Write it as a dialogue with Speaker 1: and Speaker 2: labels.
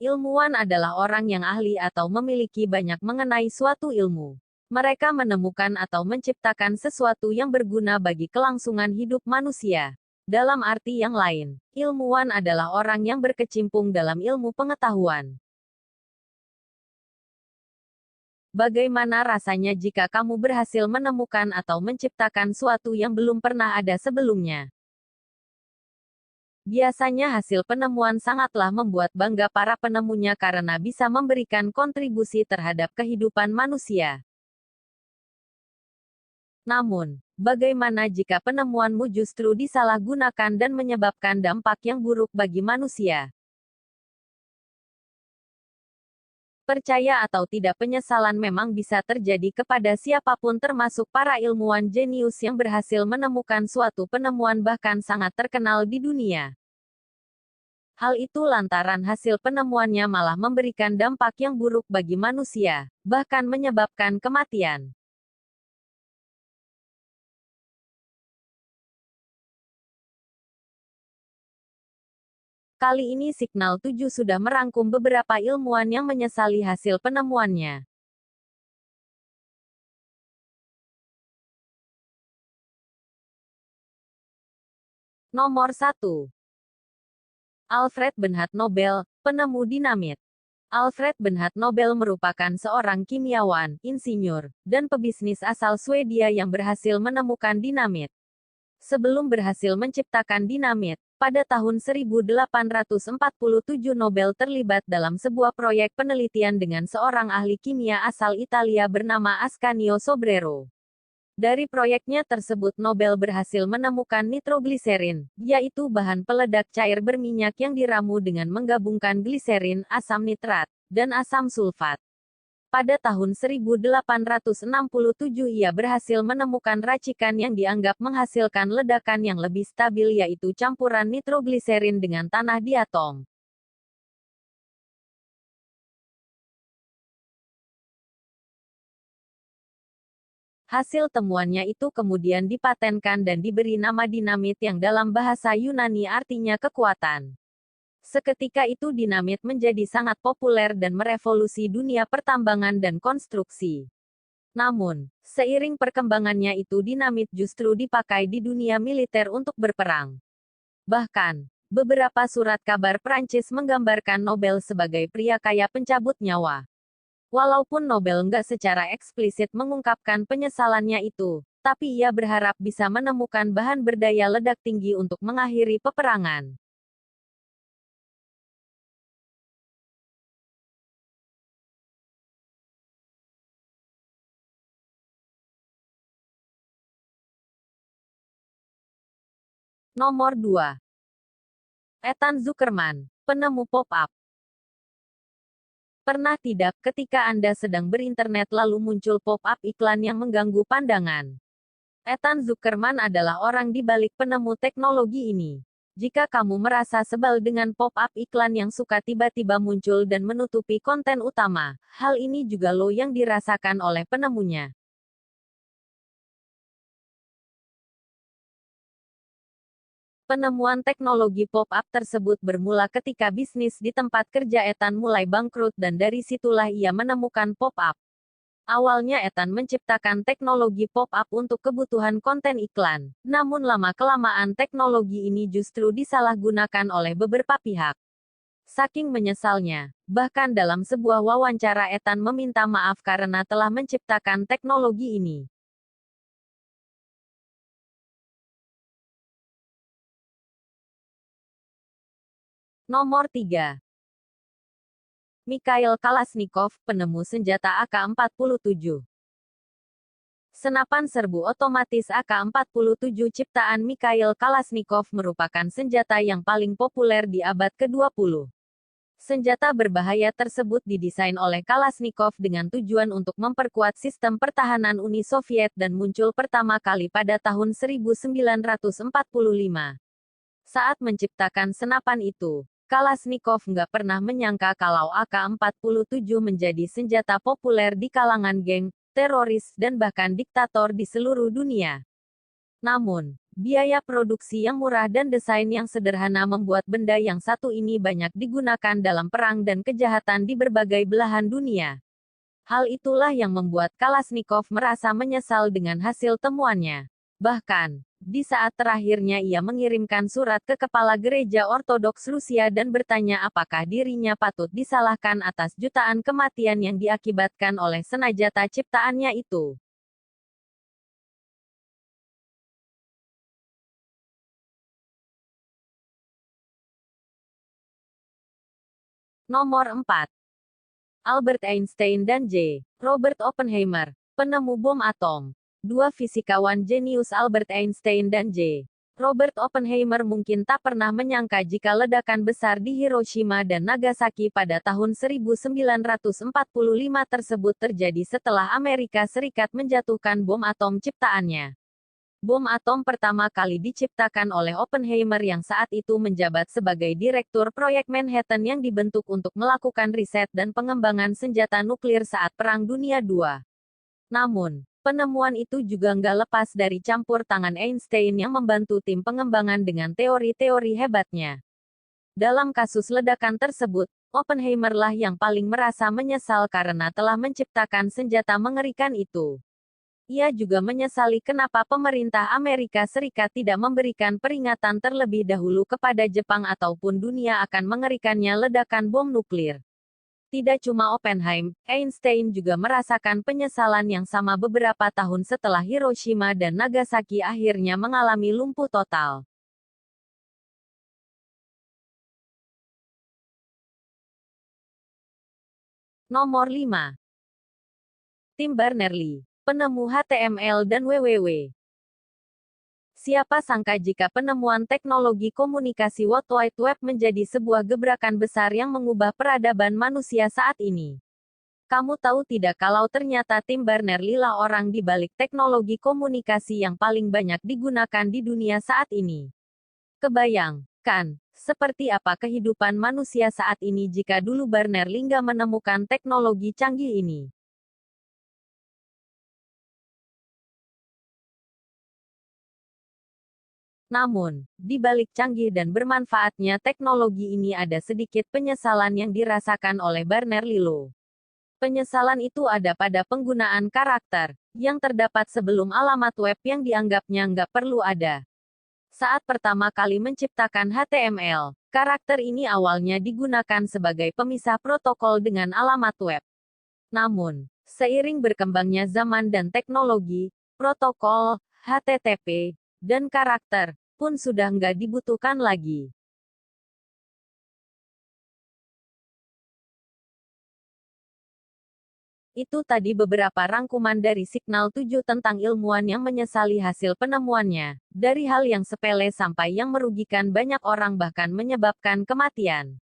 Speaker 1: Ilmuwan adalah orang yang ahli atau memiliki banyak mengenai suatu ilmu. Mereka menemukan atau menciptakan sesuatu yang berguna bagi kelangsungan hidup manusia. Dalam arti yang lain, ilmuwan adalah orang yang berkecimpung dalam ilmu pengetahuan. Bagaimana rasanya jika kamu berhasil menemukan atau menciptakan suatu yang belum pernah ada sebelumnya? Biasanya hasil penemuan sangatlah membuat bangga para penemunya karena bisa memberikan kontribusi terhadap kehidupan manusia. Namun, bagaimana jika penemuanmu justru disalahgunakan dan menyebabkan dampak yang buruk bagi manusia? Percaya atau tidak, penyesalan memang bisa terjadi kepada siapapun termasuk para ilmuwan jenius yang berhasil menemukan suatu penemuan bahkan sangat terkenal di dunia. Hal itu lantaran hasil penemuannya malah memberikan dampak yang buruk bagi manusia, bahkan menyebabkan kematian. Kali ini Signal 7 sudah merangkum beberapa ilmuwan yang menyesali hasil penemuannya. Nomor 1. Alfred Benhat Nobel, penemu dinamit. Alfred Benhat Nobel merupakan seorang kimiawan, insinyur, dan pebisnis asal Swedia yang berhasil menemukan dinamit. Sebelum berhasil menciptakan dinamit, pada tahun 1847 Nobel terlibat dalam sebuah proyek penelitian dengan seorang ahli kimia asal Italia bernama Ascanio Sobrero. Dari proyeknya tersebut Nobel berhasil menemukan nitrogliserin, yaitu bahan peledak cair berminyak yang diramu dengan menggabungkan gliserin, asam nitrat, dan asam sulfat. Pada tahun 1867 ia berhasil menemukan racikan yang dianggap menghasilkan ledakan yang lebih stabil, yaitu campuran nitrogliserin dengan tanah di atom. Hasil temuannya itu kemudian dipatenkan dan diberi nama dinamit yang dalam bahasa Yunani artinya kekuatan. Seketika itu dinamit menjadi sangat populer dan merevolusi dunia pertambangan dan konstruksi. Namun, seiring perkembangannya itu dinamit justru dipakai di dunia militer untuk berperang. Bahkan, beberapa surat kabar Prancis menggambarkan Nobel sebagai pria kaya pencabut nyawa. Walaupun Nobel nggak secara eksplisit mengungkapkan penyesalannya itu, tapi ia berharap bisa menemukan bahan berdaya ledak tinggi untuk mengakhiri peperangan. Nomor 2. Ethan Zuckerman, penemu pop-up. Pernah tidak, ketika Anda sedang berinternet lalu muncul pop-up iklan yang mengganggu pandangan? Ethan Zuckerman adalah orang di balik penemu teknologi ini. Jika kamu merasa sebal dengan pop-up iklan yang suka tiba-tiba muncul dan menutupi konten utama, hal ini juga lo yang dirasakan oleh penemunya. Penemuan teknologi pop-up tersebut bermula ketika bisnis di tempat kerja Ethan mulai bangkrut dan dari situlah ia menemukan pop-up. Awalnya Ethan menciptakan teknologi pop-up untuk kebutuhan konten iklan, namun lama-kelamaan teknologi ini justru disalahgunakan oleh beberapa pihak. Saking menyesalnya, bahkan dalam sebuah wawancara Ethan meminta maaf karena telah menciptakan teknologi ini. Nomor 3. Mikhail Kalashnikov, penemu senjata AK-47. Senapan serbu otomatis AK-47 ciptaan Mikhail Kalashnikov merupakan senjata yang paling populer di abad ke-20. Senjata berbahaya tersebut didesain oleh Kalashnikov dengan tujuan untuk memperkuat sistem pertahanan Uni Soviet dan muncul pertama kali pada tahun 1945. Saat menciptakan senapan itu, Kalashnikov nggak pernah menyangka kalau AK-47 menjadi senjata populer di kalangan geng, teroris, dan bahkan diktator di seluruh dunia. Namun, Biaya produksi yang murah dan desain yang sederhana membuat benda yang satu ini banyak digunakan dalam perang dan kejahatan di berbagai belahan dunia. Hal itulah yang membuat Kalashnikov merasa menyesal dengan hasil temuannya. Bahkan, di saat terakhirnya ia mengirimkan surat ke kepala gereja Ortodoks Rusia dan bertanya apakah dirinya patut disalahkan atas jutaan kematian yang diakibatkan oleh senjata ciptaannya itu. Nomor 4. Albert Einstein dan J. Robert Oppenheimer, penemu bom atom. Dua fisikawan jenius Albert Einstein dan J. Robert Oppenheimer mungkin tak pernah menyangka jika ledakan besar di Hiroshima dan Nagasaki pada tahun 1945 tersebut terjadi setelah Amerika Serikat menjatuhkan bom atom ciptaannya. Bom atom pertama kali diciptakan oleh Oppenheimer yang saat itu menjabat sebagai Direktur Proyek Manhattan yang dibentuk untuk melakukan riset dan pengembangan senjata nuklir saat Perang Dunia II. Namun, penemuan itu juga nggak lepas dari campur tangan Einstein yang membantu tim pengembangan dengan teori-teori hebatnya. Dalam kasus ledakan tersebut, Oppenheimer lah yang paling merasa menyesal karena telah menciptakan senjata mengerikan itu. Ia juga menyesali kenapa pemerintah Amerika Serikat tidak memberikan peringatan terlebih dahulu kepada Jepang ataupun dunia akan mengerikannya ledakan bom nuklir. Tidak cuma Oppenheimer, Einstein juga merasakan penyesalan yang sama beberapa tahun setelah Hiroshima dan Nagasaki akhirnya mengalami lumpuh total. Nomor 5. Tim Berners-Lee, penemu HTML dan www. Siapa sangka jika penemuan teknologi komunikasi World Wide Web menjadi sebuah gebrakan besar yang mengubah peradaban manusia saat ini. Kamu tahu tidak kalau ternyata Tim Berners-Lee lah orang di balik teknologi komunikasi yang paling banyak digunakan di dunia saat ini. Kebayang, kan, seperti apa kehidupan manusia saat ini jika dulu Berners-Lee nggak menemukan teknologi canggih ini. Namun, di balik canggih dan bermanfaatnya teknologi ini ada sedikit penyesalan yang dirasakan oleh Berners-Lee. Penyesalan itu ada pada penggunaan karakter, yang terdapat sebelum alamat web yang dianggapnya nggak perlu ada. Saat pertama kali menciptakan HTML, karakter ini awalnya digunakan sebagai pemisah protokol dengan alamat web. Namun, seiring berkembangnya zaman dan teknologi, protokol, HTTP, dan karakter pun sudah nggak dibutuhkan lagi. Itu tadi beberapa rangkuman dari Signal 7 tentang ilmuwan yang menyesali hasil penemuannya, dari hal yang sepele sampai yang merugikan banyak orang bahkan menyebabkan kematian.